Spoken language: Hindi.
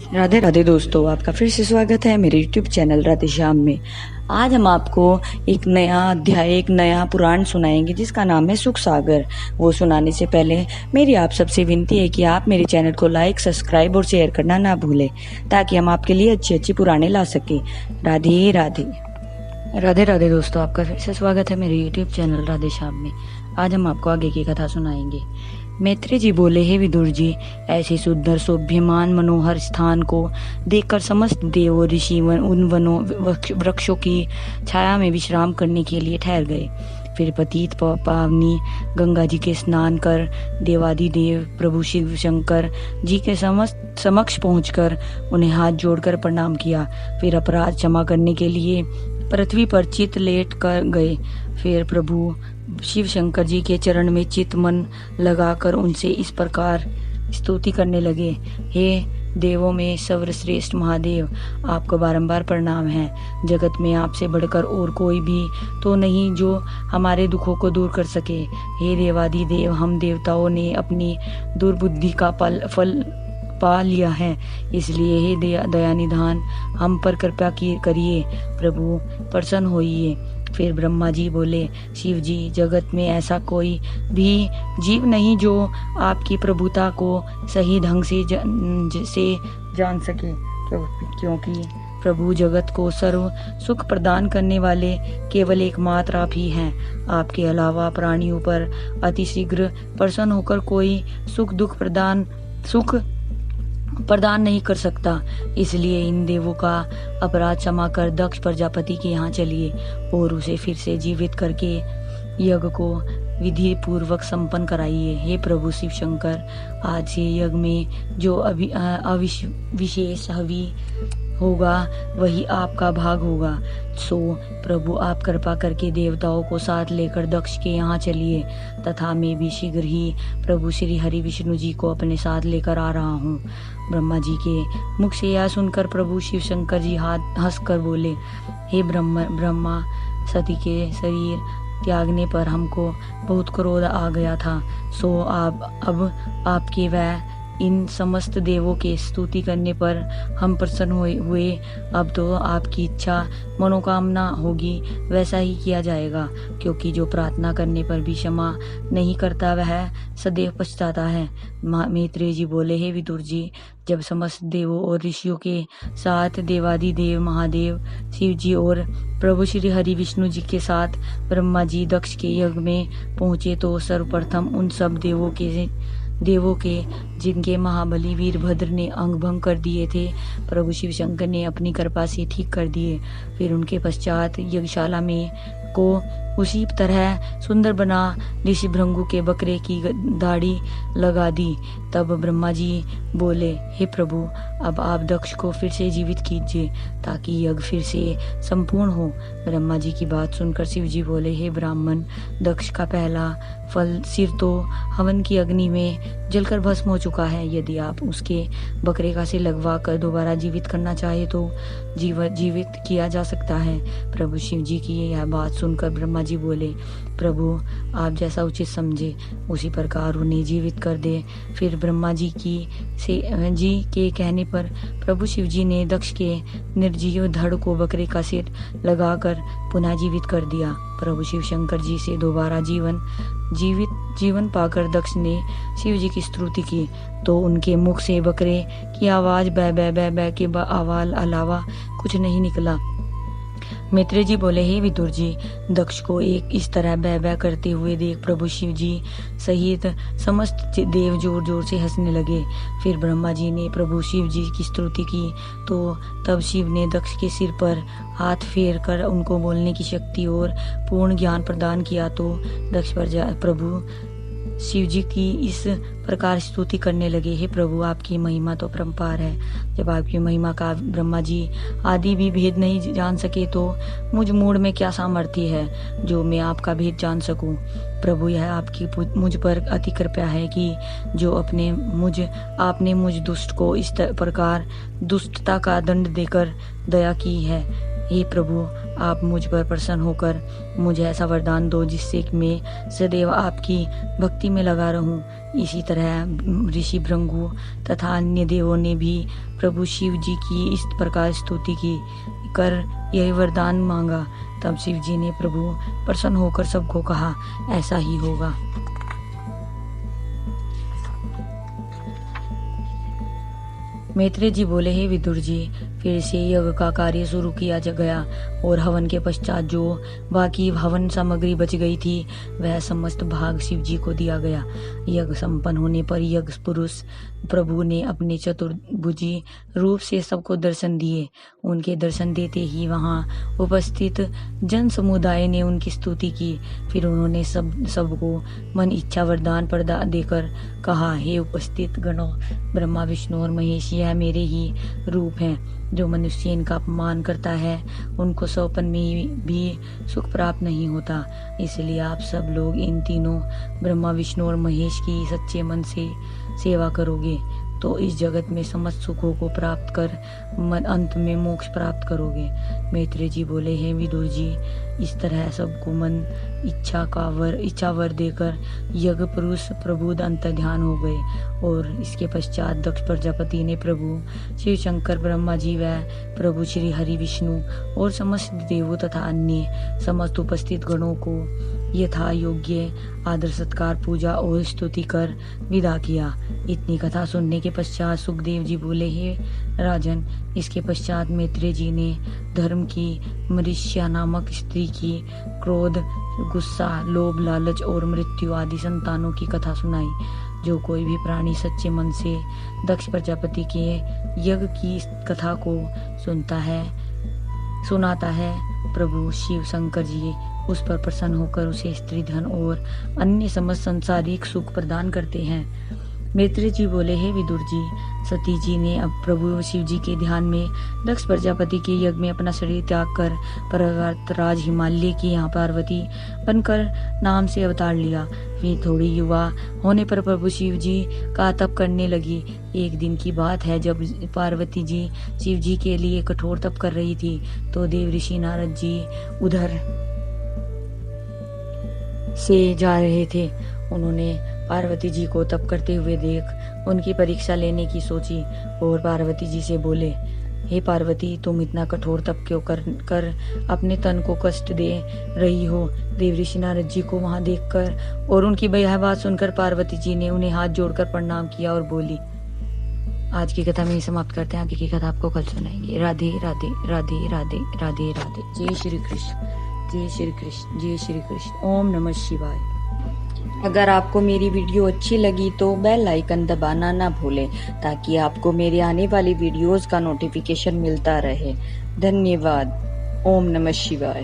राधे राधे दोस्तों, आपका फिर से स्वागत है मेरे YouTube चैनल राधे श्याम में। आज हम आपको एक नया अध्याय, एक नया पुराण सुनाएंगे जिसका नाम है सुख सागर। वो सुनाने से पहले मेरी आप सबसे विनती है कि आप मेरे चैनल को लाइक, सब्सक्राइब और शेयर करना ना भूलें, ताकि हम आपके लिए अच्छी अच्छी पुराने ला सकें। राधे राधे। राधे राधे दोस्तों, आपका फिर से स्वागत है मेरे YouTube चैनल राधे श्याम में। आज हम आपको आगे की कथा सुनाएंगे। मैत्री जी बोले, हे विदुर जी, ऐसे सुंदर शोभ्यमान मनोहर स्थान को देखकर समस्त देव और ऋषि उन वनों वृक्षों की छाया में विश्राम करने के लिए ठहर गए। फिर पतित पावनी गंगा जी के स्नान कर देवादिदेव प्रभु शिव शंकर जी के समक्ष पहुंचकर उन्हें हाथ जोड़कर प्रणाम किया। फिर अपराध क्षमा करने के लिए पृथ्वी पर चित लेट कर गए। फिर प्रभु शिव शंकर जी के चरण में चित मन लगाकर उनसे इस प्रकार स्तुति करने लगे। हे देवों में सर्वश्रेष्ठ महादेव, आपको बारंबार प्रणाम है। जगत में आपसे बढ़कर और कोई भी तो नहीं जो हमारे दुखों को दूर कर सके। हे देवादि देव, हम देवताओं ने अपनी दुर्बुद्धि का फल पा लिया है, इसलिए हे दया निधान हम पर कृपा करिए, प्रभु प्रसन्न होइए। फिर ब्रह्मा जी बोले, शिव जी, जगत में ऐसा कोई भी जीव नहीं जो आपकी प्रभुता को सही ढंग से जान सके, क्योंकि प्रभु जगत को सर्व सुख प्रदान करने वाले केवल एकमात्र आप ही हैं। आपके अलावा प्राणियों पर अतिशीघ्र प्रसन्न होकर कोई सुख प्रदान नहीं कर सकता। इसलिए इन देवों का अपराध क्षमा कर दक्ष प्रजापति के यहाँ चलिए और उसे फिर से जीवित करके यज्ञ को विधि पूर्वक संपन्न कराइए। हे प्रभु शिव शंकर, आज से यज्ञ में जो विशेष हवि होगा वही आपका भाग होगा। सो प्रभु आप कृपा करके देवताओं को साथ लेकर दक्ष के यहाँ चलिए, तथा मैं भी शीघ्र ही प्रभु श्री हरि विष्णु जी को अपने साथ लेकर आ रहा हूँ। ब्रह्मा जी के मुख से यह सुनकर प्रभु शिव शंकर जी हंसकर बोले, हे ब्रह्मा, सती के शरीर त्यागने पर हमको बहुत क्रोध आ गया था। सो अब आपके वह इन समस्त देवों के स्तुति करने पर हम प्रसन्न हुए। अब तो आपकी इच्छा मनोकामना होगी वैसा ही किया जाएगा, क्योंकि जो प्रार्थना करने पर भी क्षमा नहीं करता वह सदैव पछताता है। मैत्रेय जी बोले, हे विदुर जी, जब समस्त देवों और ऋषियों के साथ देवादिदेव महादेव शिव जी और प्रभु श्री हरि विष्णु जी के साथ ब्रह्मा जी दक्ष के यज्ञ में पहुंचे तो सर्वप्रथम उन सब देवों के जिनके महाबली वीरभद्र ने अंग भंग कर दिए थे, प्रभु शिव शंकर ने अपनी कृपा से ठीक कर दिए। फिर उनके पश्चात यज्ञशाला में को उसी तरह सुंदर बना ऋषि भृंगु के बकरे की दाढ़ी लगा दी। तब ब्रह्मा जी बोले, हे प्रभु, अब आप दक्ष को फिर से जीवित कीजिए ताकि यज्ञ फिर से संपूर्ण हो। ब्रह्मा जी की बात सुनकर शिव जी बोले, हे ब्राह्मण, दक्ष का पहला फल सिर तो हवन की अग्नि में जलकर भस्म हो चुका है। यदि आप उसके बकरे का सिर लगवा कर दोबारा जीवित करना चाहे तो जीवित किया जा सकता है। प्रभु शिव जी की यह बात सुनकर ब्रह्मा जी बोले, प्रभु आप जैसा उचित समझे उसी प्रकार उन्हें जीवित कर दे। फिर ब्रह्मा जी के कहने पर प्रभु शिव जी ने दक्ष के निर्जीव धड़ को बकरे का सिर लगाकर पुनः जीवित कर दिया। प्रभु शिव शंकर जी से दोबारा जीवन पाकर दक्ष ने शिव जी की स्तुति की तो उनके मुख से बकरे की आवाज बै बै बै बै के आवाज अलावा कुछ नहीं निकला। मैत्रेय जी बोले, हे विदुर जी, दक्ष को इस तरह बै बै करते हुए देख प्रभु शिव जी सहित समस्त देव जोर जोर से हंसने लगे। फिर ब्रह्मा जी ने प्रभु शिव जी की स्तुति की तो तब शिव ने दक्ष के सिर पर हाथ फेर कर उनको बोलने की शक्ति और पूर्ण ज्ञान प्रदान किया। तो दक्ष प्रभु शिव जी की इस प्रकार स्तुति करने लगे, हे प्रभु, आपकी महिमा तो परम्पार है। जब आपकी महिमा का ब्रह्मा जी आदि भी भेद नहीं जान सके तो मुझ मूढ़ में क्या सामर्थ्य है जो मैं आपका भेद जान सकूं। प्रभु, यह आपकी मुझ पर अति कृपा है कि जो आपने मुझ दुष्ट को इस प्रकार दुष्टता का दंड देकर दया की है। हे प्रभु, आप मुझ पर प्रसन्न होकर मुझे ऐसा वरदान दो जिससे कि मैं सदैव आपकी भक्ति में लगा रहूं। इसी तरह ऋषि भृंगु तथा अन्य देवों ने भी प्रभु शिव जी की इस प्रकार स्तुति की कर यह वरदान मांगा। तब शिव जी ने प्रभु प्रसन्न होकर सबको कहा, ऐसा ही होगा। मैत्रेय जी बोले, हे विदुर जी, फिर से यज्ञ का कार्य शुरू किया गया और हवन के पश्चात जो बाकी हवन सामग्री बच गई थी वह समस्त भाग शिव जी को दिया गया। यज्ञ संपन्न होने पर यज्ञ पुरुष प्रभु ने अपने चतुर्भुजी रूप से सबको दर्शन दिए। उनके दर्शन देते ही वहां उपस्थित जन समुदाय ने उनकी स्तुति की। फिर उन्होंने सबको मन इच्छा वरदान प्रदान देकर कहा, हे उपस्थित गणों, ब्रह्मा विष्णु और महेश यह मेरे ही रूप हैं। जो मनुष्य इनका अपमान करता है उनको स्वप्न में भी सुख प्राप्त नहीं होता। इसलिए आप सब लोग इन तीनों ब्रह्मा विष्णु और महेश की सच्चे मन से सेवा करोगे तो इस जगत में समस्त सुखों को प्राप्त कर अंत में मोक्ष प्राप्त करोगे। मैत्रेय जी बोले, हे विदुर जी, इस तरह सबको मन इच्छा वर देकर यज्ञ पुरुष प्रभु अंतर ध्यान हो गए। और इसके पश्चात दक्ष प्रजापति ने प्रभु शिव शंकर, ब्रह्मा जी व प्रभु श्री हरि विष्णु और समस्त देवों तथा अन्य समस्त उपस्थित गणों को यथा योग्य आदर सत्कार, पूजा और स्तुति कर विदा किया। इतनी कथा सुनने के पश्चात सुखदेव जी बोले, हे राजन, इसके पश्चात मैत्रेय जी ने धर्म की मरीचिया नामक स्त्री की क्रोध, गुस्सा, लोभ, लालच और मृत्यु आदि संतानों की कथा सुनाई। जो कोई भी प्राणी सच्चे मन से दक्ष प्रजापति के यज्ञ की कथा को सुनाता है, प्रभु शिव शंकर जी उस पर प्रसन्न होकर उसे स्त्री, धन और अन्य समस्त संसारिक सुख प्रदान करते हैं। मैत्रेय जी बोले, हे विदुर जी, सती जी ने अब प्रभु शिव जी के ध्यान में दक्ष प्रजापति के यज्ञ में अपना शरीर त्याग कर पर्वतराज हिमालय की यहाँ पार्वती बनकर नाम से अवतार लिया। फिर थोड़ी युवा होने पर प्रभु शिव जी का तप करने लगी। एक दिन की बात है, जब पार्वती जी शिव जी के लिए कठोर तप कर रही थी तो देव ऋषि नारद जी उधर से जा रहे थे। उन्होंने पार्वती जी को तप करते हुए देख उनकी परीक्षा लेने की सोची और पार्वती जी से बोले, हे पार्वती, तुम इतना कठोर तप क्यों कर अपने तन को कष्ट दे रही हो। देव ऋषि नारद जी को वहां देखकर और उनकी यह बात सुनकर पार्वती जी ने उन्हें हाथ जोड़कर प्रणाम किया और बोली, आज की कथा में ही समाप्त करते हैं, आगे की कथा आपको कल सुनाएंगे। राधे राधे राधे राधे राधे राधे। जय श्री कृष्ण, जय श्री कृष्ण, जय श्री कृष्ण। ओम नमः शिवाय। अगर आपको मेरी वीडियो अच्छी लगी तो बेल आइकन दबाना ना भूलें ताकि आपको मेरे आने वाली वीडियोस का नोटिफिकेशन मिलता रहे। धन्यवाद। ओम नमः शिवाय।